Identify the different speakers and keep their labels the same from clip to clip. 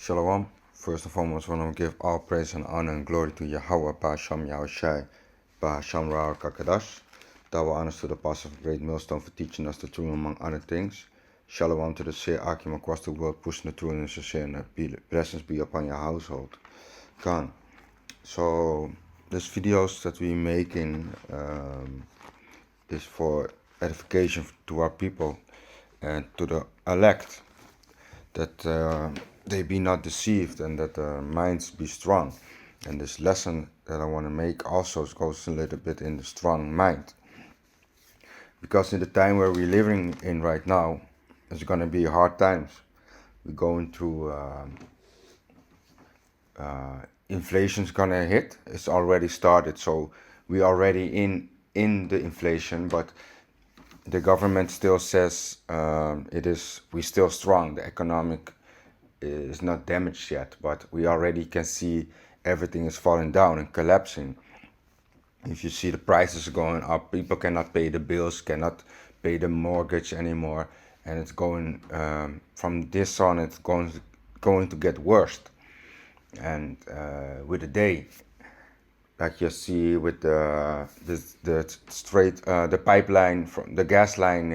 Speaker 1: Shalom. First and foremost, I want to give all praise and honor and glory to Yahweh, Ba'Hasham Yahushai, Ba'Hasham Ra'ar Kakadash. Double honors to the Apostle of Great Millstone for teaching us the truth among other things. Shalom to the Seer Akim across the world, pushing the truth and sincere, and blessings be upon your household. Gone. So, this videos that we making is for edification to our people and to the elect, that they be not deceived and that their minds be strong. And this lesson that I want to make also goes a little bit in the strong mind. Because in the time where we're living in right now, it's going to be hard times. We're going through inflation's going to hit. It's already started, so we're already in the inflation, but the government still says we're still strong. The economic is not damaged yet, but we already can see everything is falling down and collapsing. If you see the prices going up, people cannot pay the bills, cannot pay the mortgage anymore, and it's going from this on. It's going to get worse, and with the day, like you see with the pipeline from the gas line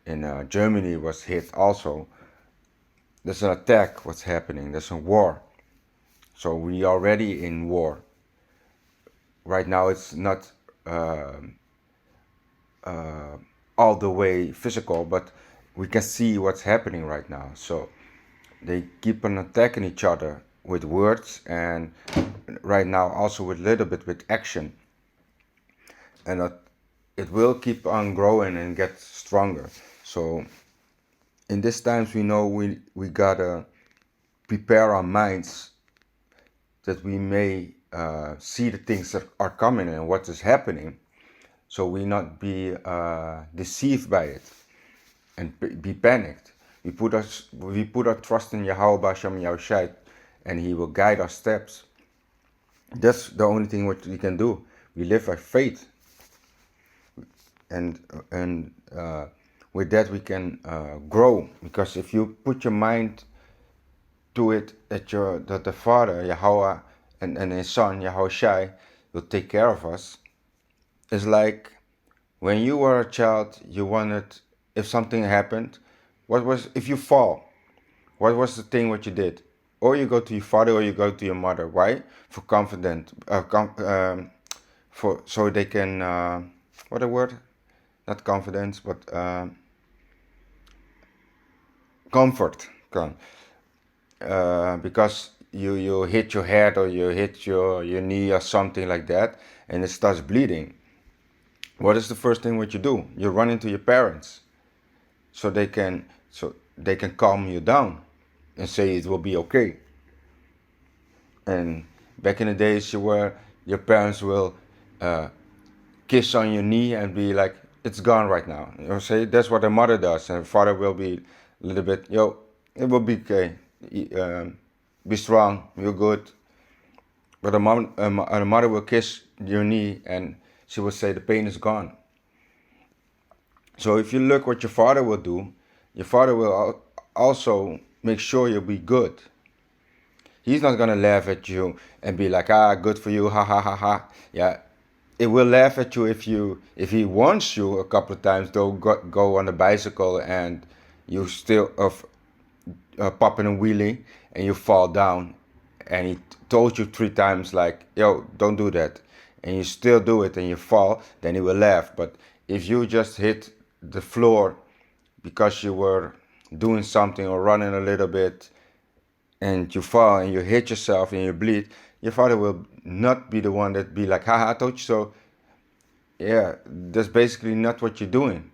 Speaker 1: in Germany was hit also. There's an attack. What's happening? There's a war. So we already in war. Right now it's not all the way physical, but we can see what's happening right now. So they keep on attacking each other with words, and right now also with a little bit with action. And it will keep on growing and get stronger. So in these times we know we gotta prepare our minds that we may see the things that are coming and what is happening, so we not be deceived by it and be panicked. We put our trust in Yahweh Ba'Hasham Yahushai, and He will guide our steps. That's the only thing what we can do. We live by faith, and with that we can grow. Because if you put your mind to it, that the Father Yahweh and His Son Yahushai will take care of us. It's like when you were a child, you wanted, if something happened, if you fall, what was the thing what you did? Or you go to your father or you go to your mother. Why? For confident, so they can, what a word? Not confidence, but comfort. Because you hit your head or you hit your knee or something like that, and it starts bleeding. What is the first thing what you do? You run into your parents, so they can calm you down and say it will be okay. And back in the days, your parents will kiss on your knee and be like, it's gone right now. You say that's what a mother does, and father will be a little bit, it will be okay. Be strong, you're good. But a mother will kiss your knee and she will say the pain is gone. So if you look what your father will do, your father will also make sure you'll be good. He's not gonna laugh at you and be like, good for you, ha ha ha ha. Yeah, it will laugh at you if he wants you a couple of times. Don't go on a bicycle and you still popping a wheelie and you fall down, and he told you 3 times like, don't do that, and you still do it and you fall, then he will laugh. But if you just hit the floor because you were doing something or running a little bit and you fall and you hit yourself and you bleed, your father will not be the one that be like, haha, I told you so. Yeah, that's basically not what you're doing.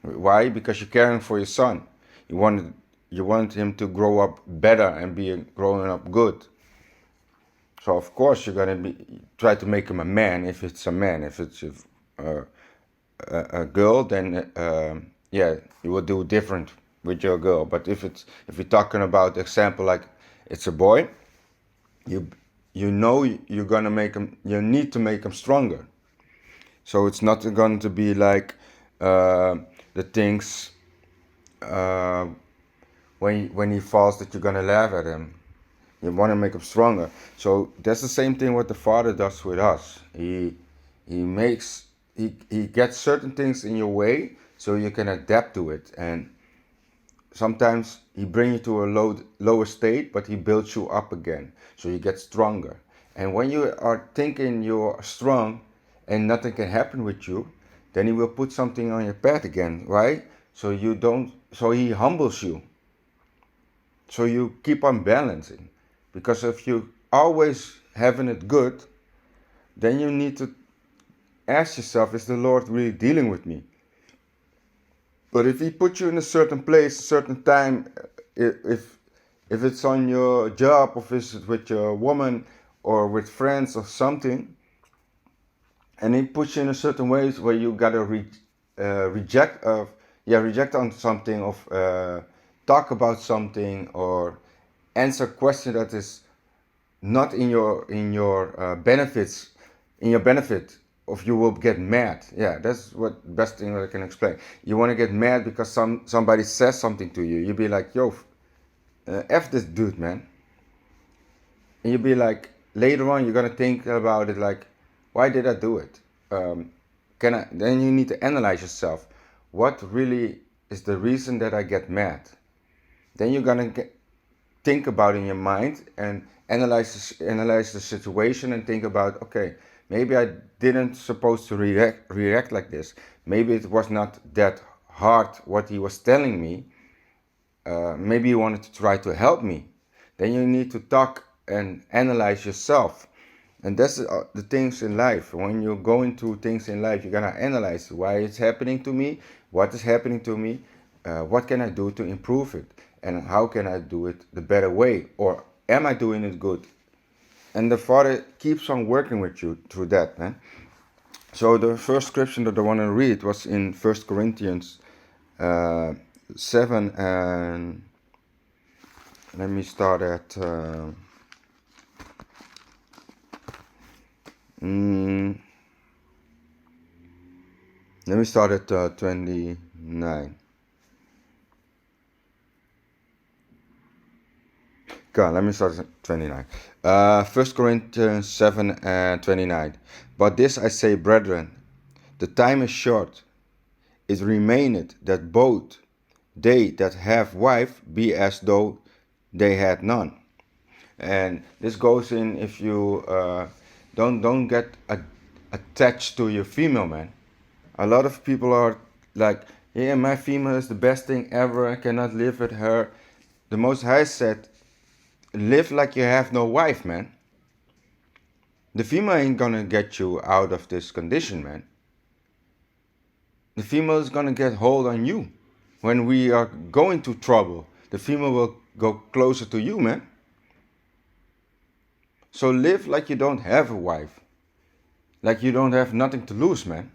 Speaker 1: Why? Because you're caring for your son. You want him to grow up better and be growing up good. So of course you're gonna try to make him a man if it's a man. If it's a girl, then you will do different with your girl. But if you're talking about example like it's a boy, you know you're gonna make him. You need to make him stronger. So it's not going to be like the things when he falls that you're gonna laugh at him. You want to make him stronger. So that's the same thing what the Father does with us. He gets certain things in your way so you can adapt to it. And sometimes he brings you to a lower state, but he builds you up again so you get stronger. And when you are thinking you're strong and nothing can happen with you, then he will put something on your path again, right? So he humbles you. So you keep on balancing. Because if you always having it good, then you need to ask yourself, is the Lord really dealing with me? But if he puts you in a certain place, a certain time, if it's on your job, or if it's with your woman or with friends or something, and he puts you in a certain ways where you gotta reject on something, talk about something, or answer a question that is not in your benefits, in your benefit, of you will get mad. Yeah, that's what best thing that I can explain. You want to get mad because somebody says something to you. You be like, yo, F this dude, man. And you be like, later on, you're gonna think about it like, why did I do it? Then you need to analyze yourself. What really is the reason that I get mad? Then you're gonna think about it in your mind and analyze the situation and think about, okay, maybe I didn't supposed to react like this. Maybe it was not that hard what he was telling me. Maybe he wanted to try to help me. Then you need to talk and analyze yourself. And that's the things in life. When you're going through things in life, you're gonna analyze why it's happening to me, what is happening to me, what can I do to improve it, and how can I do it the better way, or am I doing it good? And the Father keeps on working with you through that, man. So the first scripture that I want to read was in 1 Corinthians 7, and let me start at let me start at 29. God, let me start at 29. 1 Corinthians 7 and 29. But this I say, brethren, the time is short. It remaineth that both they that have wife be as though they had none. And this goes in if you don't get attached to your female, man. A lot of people are like, yeah, my female is the best thing ever. I cannot live with her. The Most High said, live like you have no wife, man. The female ain't gonna get you out of this condition, man. The female is gonna get hold on you. When we are going to trouble, the female will go closer to you, man. So live like you don't have a wife. Like you don't have nothing to lose, man.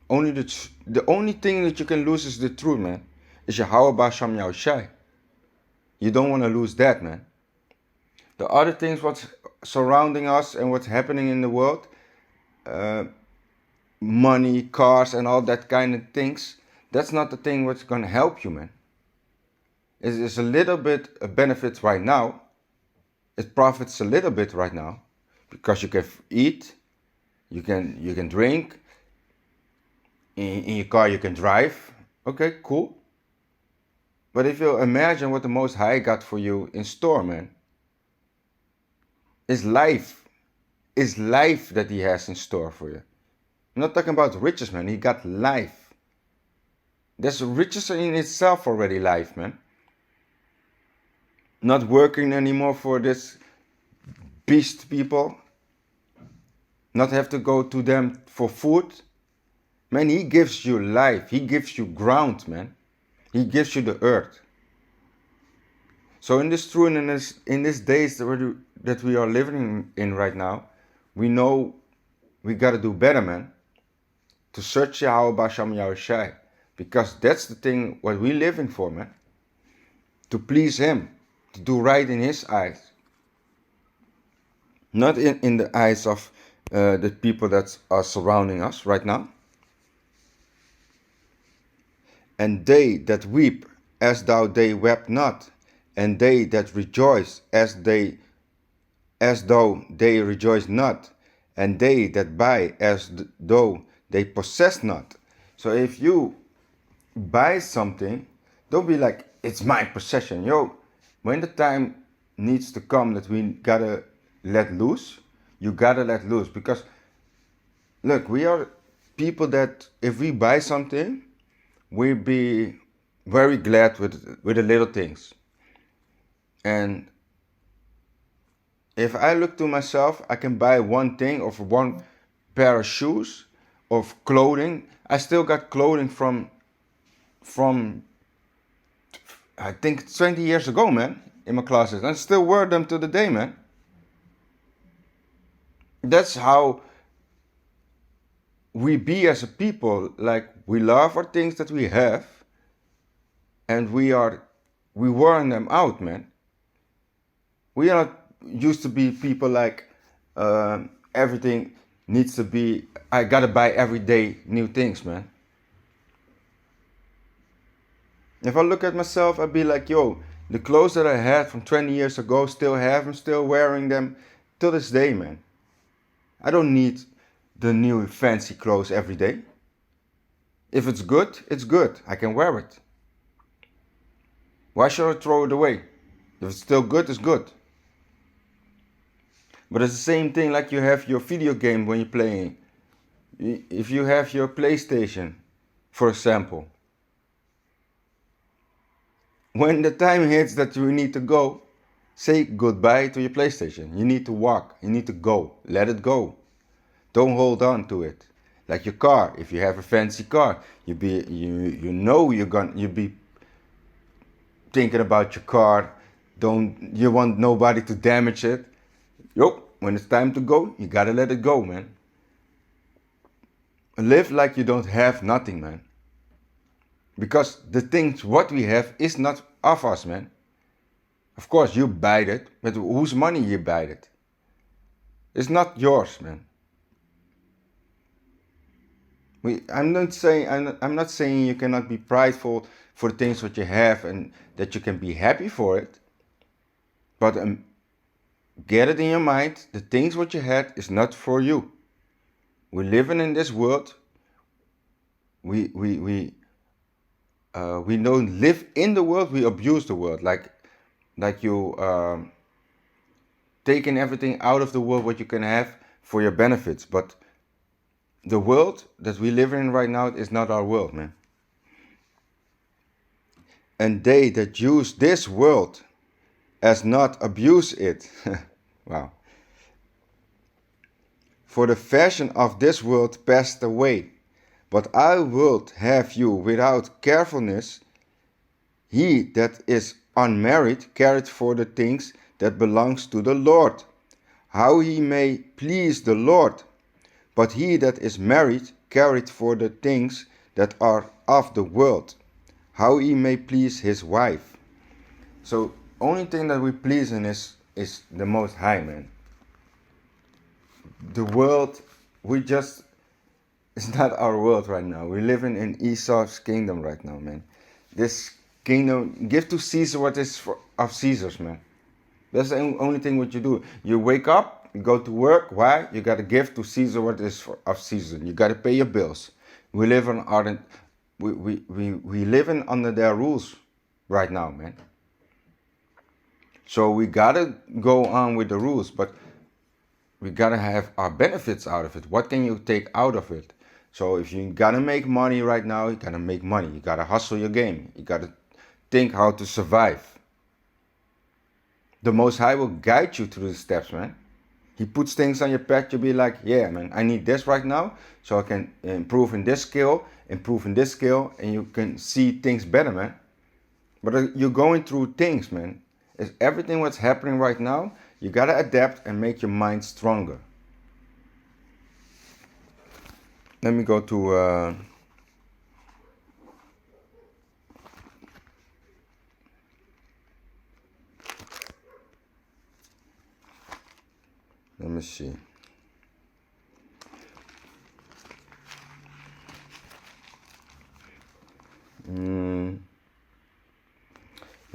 Speaker 1: The only thing that you can lose is the truth, man. Is Yahweh Basham Yahushai. You don't want to lose that, man. The other things what's surrounding us and what's happening in the world, money, cars, and all that kind of things, that's not the thing what's going to help you, man. It's a little bit a benefit right now. It profits a little bit right now because you can eat, you can drink, in your car you can drive. Okay, cool. But if you imagine what the Most High got for you in store, man, is life that he has in store for you. I'm not talking about riches, man. He got life. There's riches in itself already, life, man. Not working anymore for this beast people. Not have to go to them for food. Man, he gives you life. He gives you ground, man. He gives you the earth. So in this truth, in these days that we are living in right now, we know we gotta do better, man. To search Yahweh Basham Yahushai. Because that's the thing what we living for, man. To please him. To do right in his eyes. Not in the eyes of the people that are surrounding us right now. And they that weep as though they wept not, and they that rejoice as though they rejoice not, and they that buy as though they possess not. So if you buy something, don't be like, it's my possession. Yo, when the time needs to come that we gotta let loose, you gotta let loose. Because look, we are people that if we buy something, we be very glad with the little things. And if I look to myself, I can buy one thing or for one pair of shoes or clothing. I still got clothing from I think 20 years ago, man, in my closet. I still wear them to the day, man. That's how we be as a people. Like, we love our things that we have, and we wearing them out, man. We are not used to be people like everything needs to be, I gotta buy every day new things, man. If I look at myself, I'd be like, yo, the clothes that I had from 20 years ago, still have them, still wearing them till this day, man. I don't need the new fancy clothes every day. If it's good, it's good. I can wear it. Why should I throw it away? If it's still good, it's good. But it's the same thing like you have your video game when you're playing. If you have your PlayStation, for example, when the time hits that you need to go, say goodbye to your PlayStation. You need to walk. You need to go. Let it go. Don't hold on to it. Like your car. If you have a fancy car, you be thinking about your car. You want nobody to damage it. When it's time to go, you gotta let it go, man. Live like you don't have nothing, man. Because the things what we have is not of us, man. Of course you buy it, but whose money you buy it? It's not yours, man. I'm not saying you cannot be prideful for the things what you have and that you can be happy for it. But get it in your mind, the things what you had is not for you. We're living in this world. We don't live in the world, we abuse the world. Like you taking everything out of the world what you can have for your benefits. But the world that we live in right now is not our world, man. And they that use this world as not abuse it. Wow. For the fashion of this world passed away, but I would have you without carefulness. He that is unmarried careth for the things that belongs to the Lord, how he may please the Lord. But he that is married careth for the things that are of the world, how he may please his wife. So only thing that we please in is the Most High, man. The world, it's not our world right now. We're living in Esau's kingdom right now, man. This kingdom, give to Caesar what is of Caesar's, man. That's the only thing what you do. You wake up, you go to work. Why? You got to give to Caesar what is of Caesar. You got to pay your bills. We live we living under their rules right now, man. So we got to go on with the rules, but we got to have our benefits out of it. What can you take out of it? So if you got to make money right now, you got to make money. You got to hustle your game. You got to think how to survive. The Most High will guide you through the steps, man. He puts things on your path. You'll be like, yeah, man, I need this right now so I can improve in this skill, and you can see things better, man. But you're going through things, man. It's everything what's happening right now, you got to adapt and make your mind stronger. Let me go to... let me see.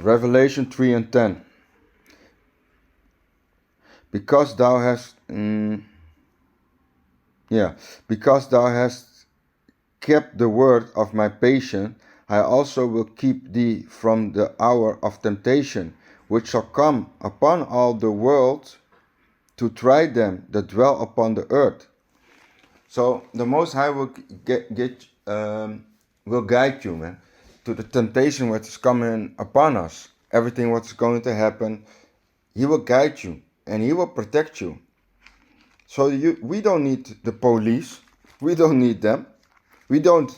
Speaker 1: Revelation 3 and 10. Because thou hast, because thou hast kept the word of my patience, I also will keep thee from the hour of temptation, which shall come upon all the world to try them that dwell upon the earth. So the Most High will will guide you, man, to the temptation which is coming upon us. Everything what's going to happen, He will guide you and He will protect you. So we don't need the police. We don't need them. We don't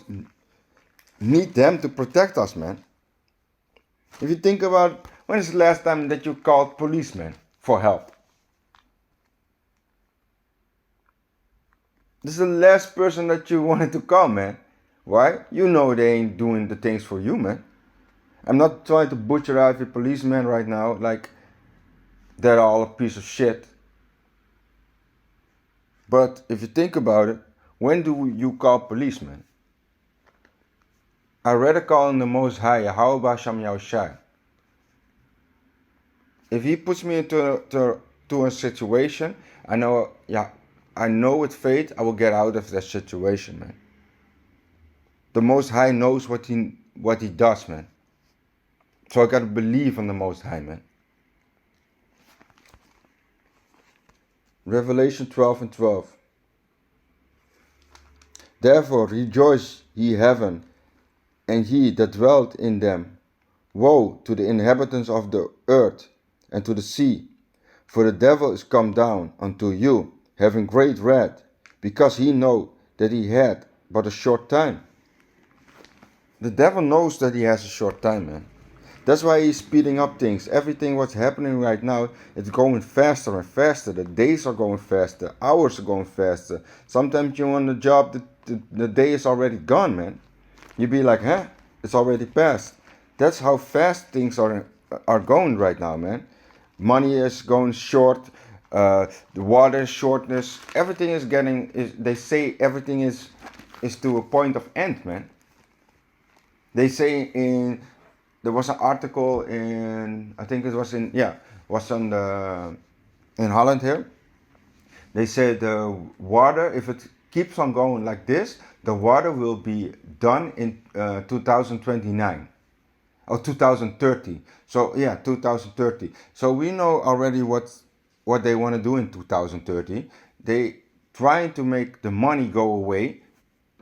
Speaker 1: need them to protect us, man. If you think about, when is the last time that you called policemen for help? This is the last person that you wanted to call, man. Why? You know they ain't doing the things for you, man. I'm not trying to butcher every policeman right now, like they're all a piece of shit. But if you think about it, when do you call policemen? I rather call on the Most High, Yahweh Basham Yahushai. If He puts me into a situation, I know with faith I will get out of that situation, man. The Most High knows what he does, man. So I gotta believe on the Most High, man. Revelation 12 and 12. Therefore rejoice, ye heaven, and ye that dwelt in them. Woe to the inhabitants of the earth and to the sea, for the devil is come down unto you, having great wrath, because he know that he had but a short time. The devil knows that he has a short time, man. That's why he's speeding up things. Everything what's happening right now, it's going faster and faster. The days are going faster. Hours are going faster. Sometimes you're on the job, the day is already gone, man. You be like, huh? It's already passed. That's how fast things are going right now, man. Money is going short. The water shortness. Everything is they say everything is to a point of end, man. They say there was an article in, I think it was in Holland here. They said the water, if it keeps on going like this, the water will be done in 2029 or 2030. So yeah, 2030. So we know already what they want to do in 2030. They trying to make the money go away,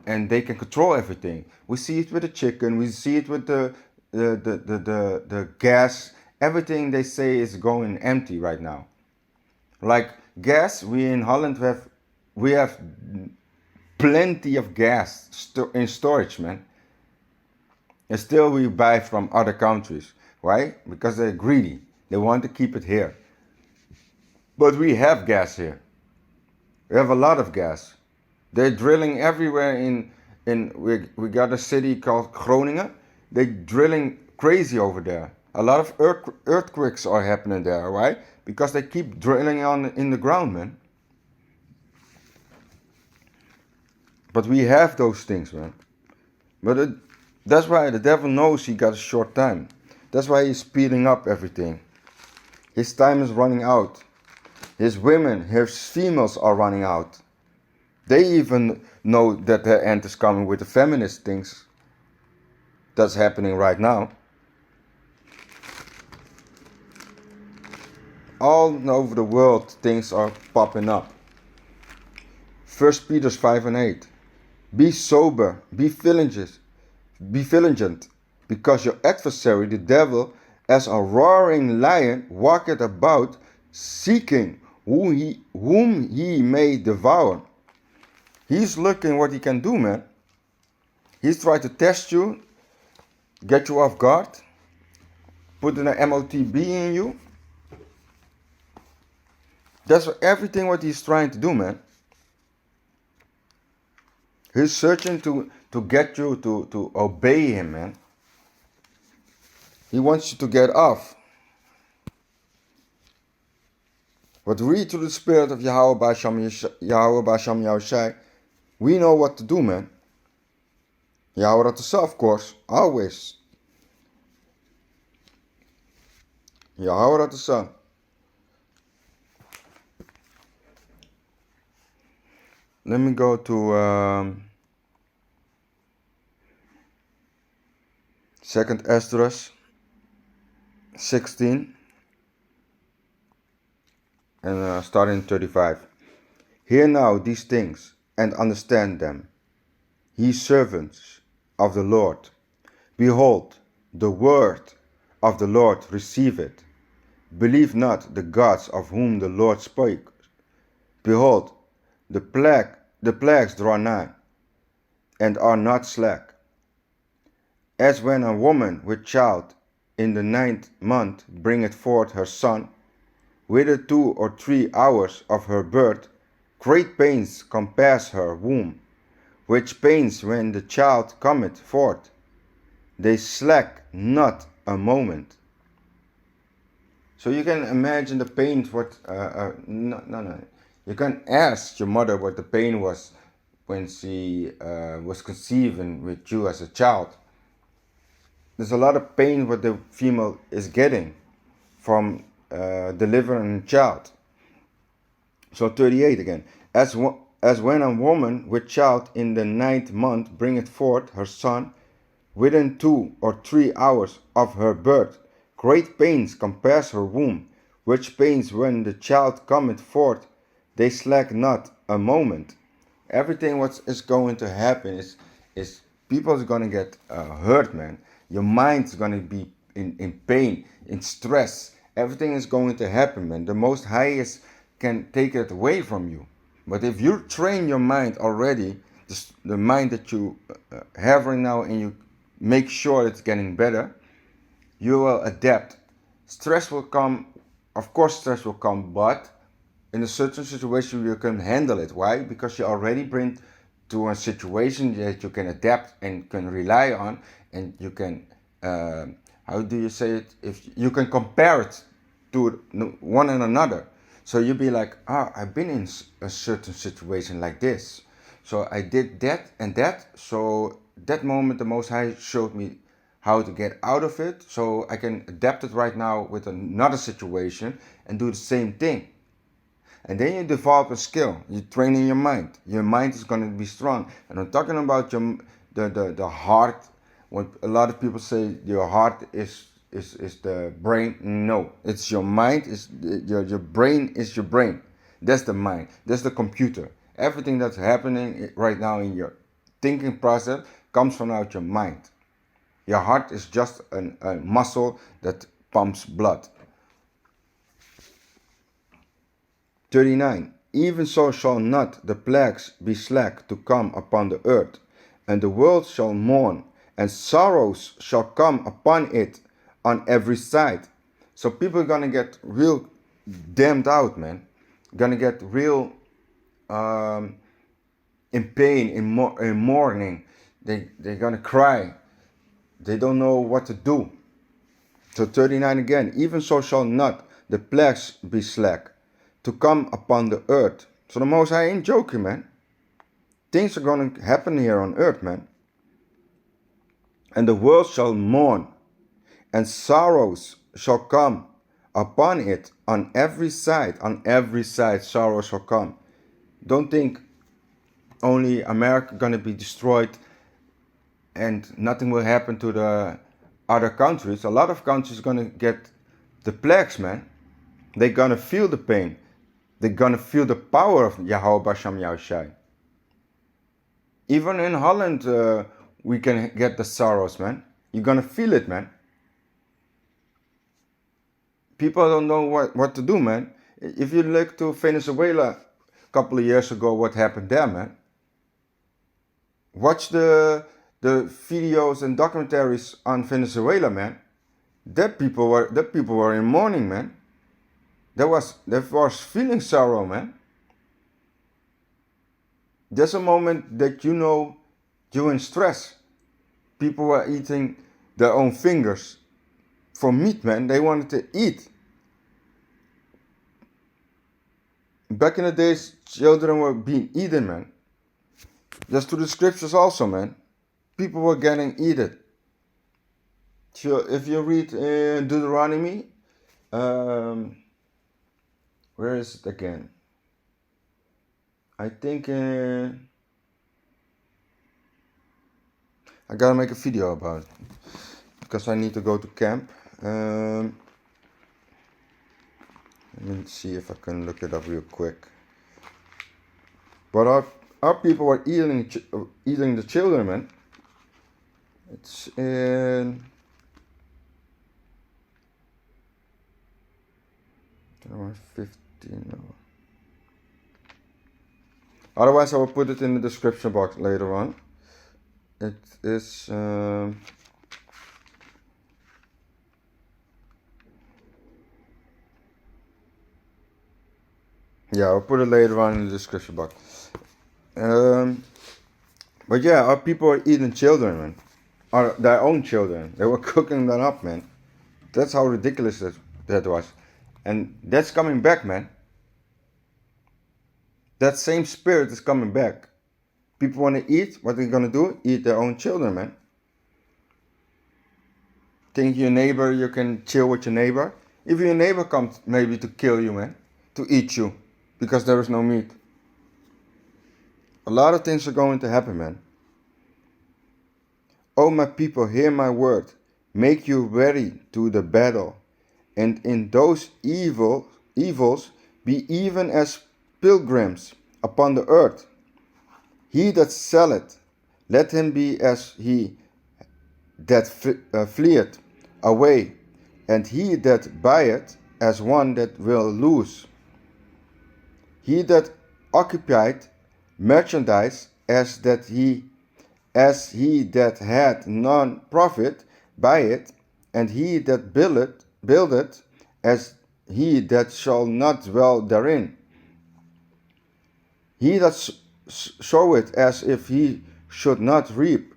Speaker 1: and they can control everything. We see it with the chicken. We see it with the gas. Everything they say is going empty right now. Like gas, we in Holland we have plenty of gas in storage, man. And still we buy from other countries. Why? Because they're greedy. They want to keep it here. But we have gas here. We have a lot of gas. They're drilling everywhere we got a city called Groningen. They're drilling crazy over there. A lot of earthquakes are happening there, right? Because they keep drilling in the ground, man. But we have those things, man. But that's why the devil knows he got a short time. That's why he's speeding up everything. His time is running out. His women, his females are running out. They even know that the end is coming with the feminist things that's happening right now. All over the world, things are popping up. 1 Peter 5 and 8. Be sober, be vigilant, because your adversary, the devil, as a roaring lion, walketh about, seeking whom he may devour. He's looking what he can do, man. He's trying to test you, get you off guard, put in an MOTB in you. That's everything what he's trying to do, man. He's searching to get you to obey him, man. He wants you to get off. But we, through the Spirit of Yahweh Basham Yahushai, we know what to do, man. Yahweh Ratasa, of course, always. Yahweh the Son. Let me go to 2nd Esdras 16 and starting 35. Hear now these things and understand them, ye servants of the Lord. Behold, the word of the Lord receive it. Believe not the gods of whom the Lord spake. Behold, the plagues draw nigh, and are not slack. As when a woman with child in the 9th month bringeth forth her son, within 2 or 3 hours of her birth, great pains compass her womb, which pains when the child cometh forth, they slack not a moment. So you can imagine the pain. No. You can ask your mother what the pain was when she was conceiving with you as a child. There's a lot of pain what the female is getting from delivering a child. So 38 again. As when a woman with child in the 9th month bringeth forth her son, within 2 or 3 hours of her birth, great pains compass her womb, which pains when the child cometh forth, they slack not a moment. Everything what is going to happen is people is going to get hurt, man. Your mind's going to be in pain, in stress. Everything is going to happen, man. The Most High can take it away from you. But if you train your mind already, the mind that you have right now, and you make sure it's getting better, you will adapt. Stress will come, of course stress will come, but in a certain situation you can handle it. Why? Because you already been to a situation that you can adapt and can rely on, and you can, how do you say it? If you can compare it to one and another. So you'll be like, I've been in a certain situation like this. So I did that and that. So that moment the Most High showed me how to get out of it. So I can adapt it right now with another situation and do the same thing. And then you develop a skill. You train in your mind. Your mind is going to be strong. And I'm talking about the heart. When a lot of people say your heart is the brain. No, it's your mind. Your brain is your brain. That's the mind. That's the computer. Everything that's happening right now in your thinking process comes from out your mind. Your heart is just a muscle that pumps blood. 39. Even so shall not the plagues be slack to come upon the earth, and the world shall mourn, and sorrows shall come upon it on every side. So people are gonna get real damned out, man. Gonna get real in pain, in mourning. They're gonna cry. They don't know what to do. So 39 again. Even so shall not the plagues be slack to come upon the earth. So the Most High ain't joking, man. Things are going to happen here on earth, man. And the world shall mourn, and sorrows shall come upon it on every side. On every side, sorrow shall come. Don't think only America going to be destroyed and nothing will happen to the other countries. A lot of countries are going to get the plagues, man. They're going to feel the pain. They're going to feel the power of Yahweh Basham Yahushai. Even in Holland, we can get the sorrows, man. You're going to feel it, man. People don't know what to do, man. If you look to Venezuela a couple of years ago, what happened there, man. Watch the videos and documentaries on Venezuela, man. That people were in mourning, man. There was feeling sorrow, man. There's a moment that you know you're in stress. People were eating their own fingers for meat, man. They wanted to eat. Back in the days, children were being eaten, man. That's to the scriptures also, man. People were getting eaten. So if you read Deuteronomy, Where is it again? I think I gotta make a video about it because I need to go to camp. Let me see if I can look it up real quick. But our people were eating the children, man. It's in 15. Otherwise, I will put it in the description box later on. It is. Yeah, I'll put it later on in the description box. But yeah, our people are eating children, man. Their own children. They were cooking them up, man. That's how ridiculous that was. And that's coming back, man. That same spirit is coming back. People want to eat. What they're going to do? Eat their own children, man. Think your neighbor, you can chill with your neighbor. If your neighbor comes maybe to kill you, man. To eat you. Because there is no meat. A lot of things are going to happen, man. O my people, hear my word. Make you ready to the battle. And in those evils, be even as pilgrims upon the earth. He that selleth, let him be as he that fleeth away, and he that buyeth as one that will lose. He that occupied merchandise as he that had none profit by it, and he that buildeth as he that shall not dwell therein. He that soweth as if he should not reap,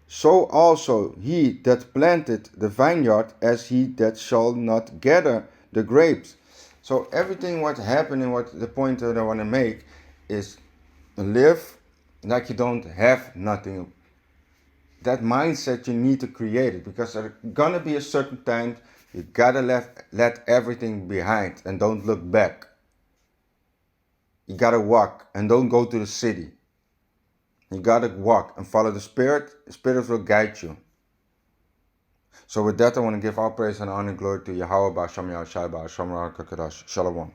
Speaker 1: so also he that planted the vineyard as he that shall not gather the grapes. So everything what's happening, what the point that I want to make is live like you don't have nothing. That mindset you need to create it, because there's gonna be a certain time you gotta let everything behind and don't look back. You gotta walk and don't go to the city. You gotta walk and follow the Spirit. The Spirit will guide you. So with that, I want to give all praise and honor and glory to Yahweh Ba'Shem Yahshua Ba'Shem Shalom.